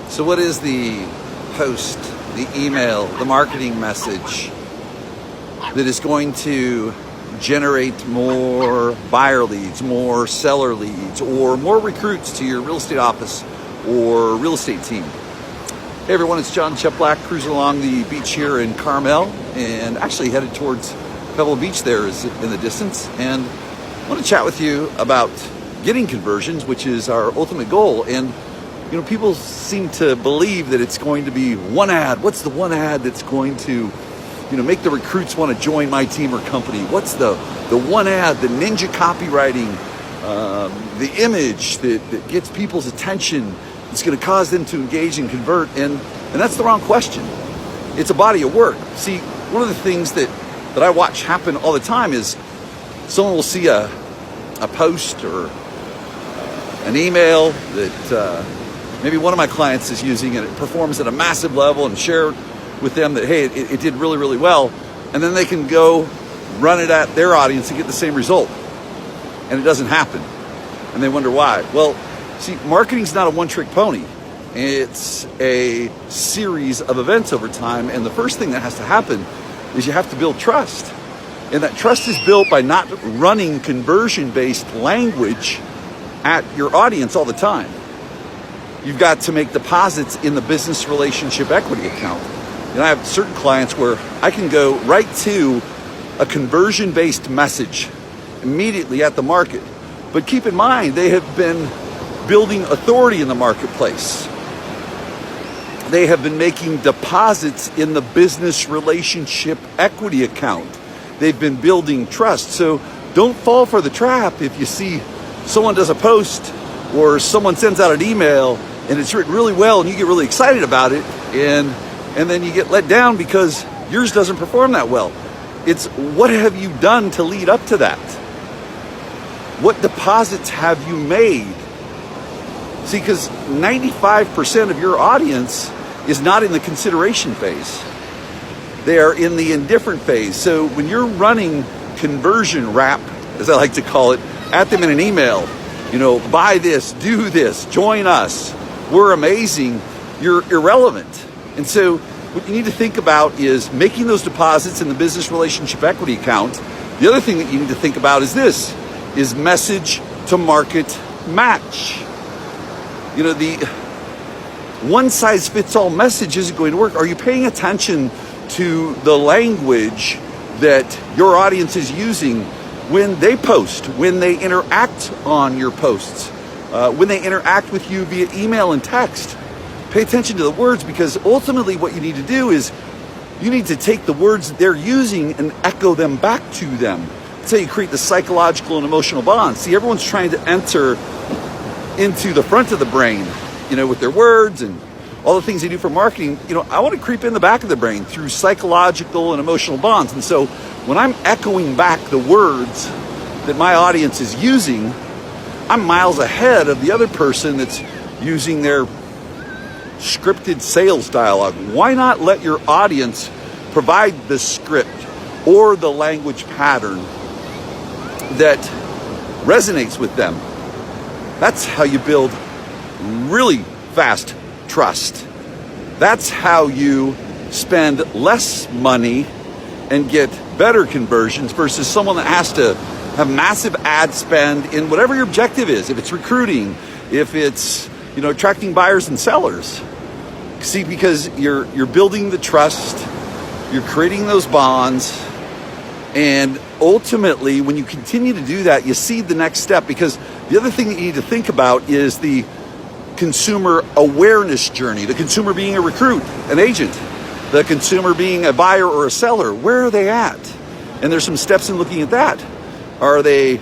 So what is the post, the email, the marketing message that is going to generate more buyer leads, more seller leads, or more recruits to your real estate office or real estate team? Hey everyone, it's John Cheplak, cruising along the beach here in Carmel, and actually headed towards Pebble Beach there is in the distance. And I want to chat with you about getting conversions, which is our ultimate goal. And people seem to believe that it's going to be one ad. What's the one ad that's going to make the recruits want to join my team or company? What's the one ad, the ninja copywriting, the image that gets people's attention? It's going to cause them to engage and convert, and that's the wrong question. It's a body of work. See, one of the things that I watch happen all the time is someone will see a post or an email that maybe one of my clients is using, and it performs at a massive level, and share with them that, hey, it did really, really well, and then they can go run it at their audience and get the same result, and it doesn't happen, and they wonder why. Well, see, marketing's not a one-trick pony. It's a series of events over time, and the first thing that has to happen is you have to build trust. And that trust is built by not running conversion-based language at your audience all the time. You've got to make deposits in the business relationship equity account. And I have certain clients where I can go right to a conversion-based message immediately at the market. But keep in mind, they have been building authority in the marketplace. They have been making deposits in the business relationship equity account. They've been building trust. So don't fall for the trap if you see someone does a post or someone sends out an email and it's written really well and you get really excited about it, and then you get let down because yours doesn't perform that well. It's what have you done to lead up to that? What deposits have you made? See, because 95% of your audience is not in the consideration phase. They are in the indifferent phase. So when you're running conversion rap, as I like to call it, at them in an email, buy this, do this, join us, we're amazing, you're irrelevant. And so what you need to think about is making those deposits in the business relationship equity account. The other thing that you need to think about is this, is message to market match. The one-size-fits-all message isn't going to work. Are you paying attention to the language that your audience is using when they post, when they interact on your posts, when they interact with you via email and text? Pay attention to the words, because ultimately what you need to do is you need to take the words that they're using and echo them back to them. That's how you create the psychological and emotional bonds. See, everyone's trying to enter into the front of the brain, with their words and all the things they do for marketing. I want to creep in the back of the brain through psychological and emotional bonds. And so when I'm echoing back the words that my audience is using, I'm miles ahead of the other person that's using their scripted sales dialogue. Why not let your audience provide the script or the language pattern that resonates with them? That's how you build really fast trust. That's how you spend less money and get better conversions versus someone that has to have massive ad spend in whatever your objective is. If it's recruiting, if it's attracting buyers and sellers. See, because you're building the trust, you're creating those bonds, and ultimately when you continue to do that, you see the next step. Because the other thing that you need to think about is the consumer awareness journey. The consumer being a recruit, an agent, the consumer being a buyer or a seller. Where are they at? And there's some steps in looking at that. Are they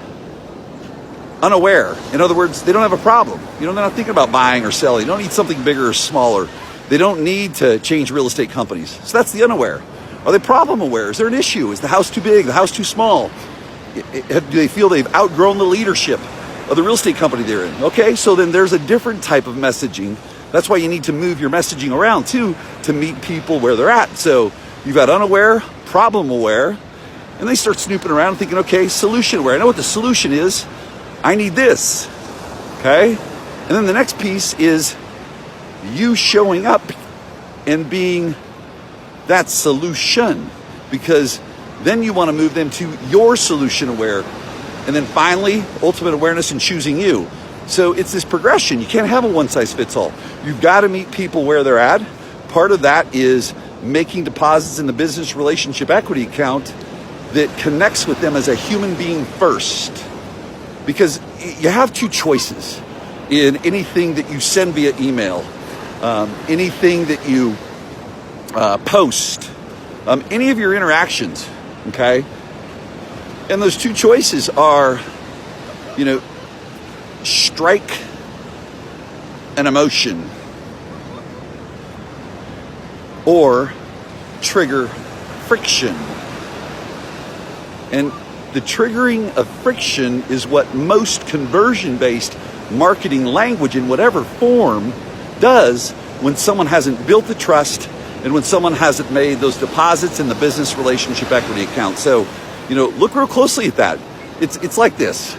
unaware? In other words, they don't have a problem. They're not thinking about buying or selling. They don't need something bigger or smaller. They don't need to change real estate companies. So that's the unaware. Are they problem aware? Is there an issue? Is the house too big? The house too small? Do they feel they've outgrown the leadership of the real estate company they're in? Okay, so then there's a different type of messaging. That's why you need to move your messaging around too, to meet people where they're at. So you've got unaware, problem aware, and they start snooping around and thinking, okay, solution aware. I know what the solution is. I need this, okay? And then the next piece is you showing up and being that solution, because then you want to move them to your solution aware. And then finally, ultimate awareness and choosing you. So it's this progression. You can't have a one size fits all. You've got to meet people where they're at. Part of that is making deposits in the business relationship equity account that connects with them as a human being first. Because you have two choices in anything that you send via email, anything that you post, any of your interactions, okay? And those two choices are, strike an emotion or trigger friction. And the triggering of friction is what most conversion-based marketing language in whatever form does when someone hasn't built the trust and when someone hasn't made those deposits in the business relationship equity account. So, look real closely at that. It's like this.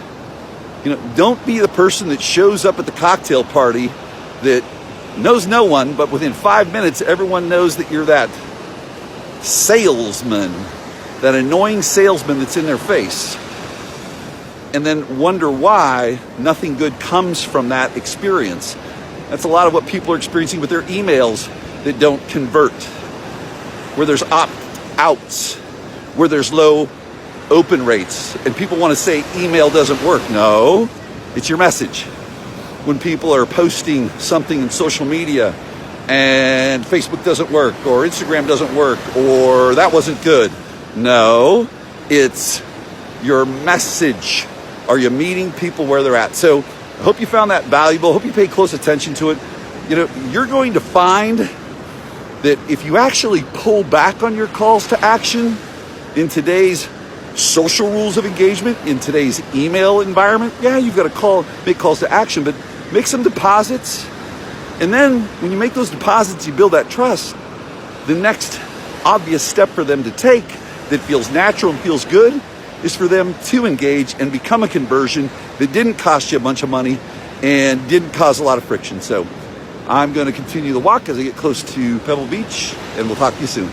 Don't be the person that shows up at the cocktail party that knows no one, but within 5 minutes, everyone knows that you're that salesman, that annoying salesman that's in their face, and then wonder why nothing good comes from that experience. That's a lot of what people are experiencing with their emails that don't convert, where there's opt-outs, where there's low open rates, and people want to say email doesn't work. No, it's your message. When people are posting something in social media and Facebook doesn't work, or Instagram doesn't work, or that wasn't good. No, it's your message. Are you meeting people where they're at? So I hope you found that valuable. I hope you pay close attention to it. You're going to find that if you actually pull back on your calls to action in today's social rules of engagement, in today's email environment, you've got to make calls to action, but make some deposits. And then when you make those deposits, you build that trust. The next obvious step for them to take that feels natural and feels good is for them to engage and become a conversion that didn't cost you a bunch of money and didn't cause a lot of friction. So I'm going to continue the walk as I get close to Pebble Beach, and we'll talk to you soon.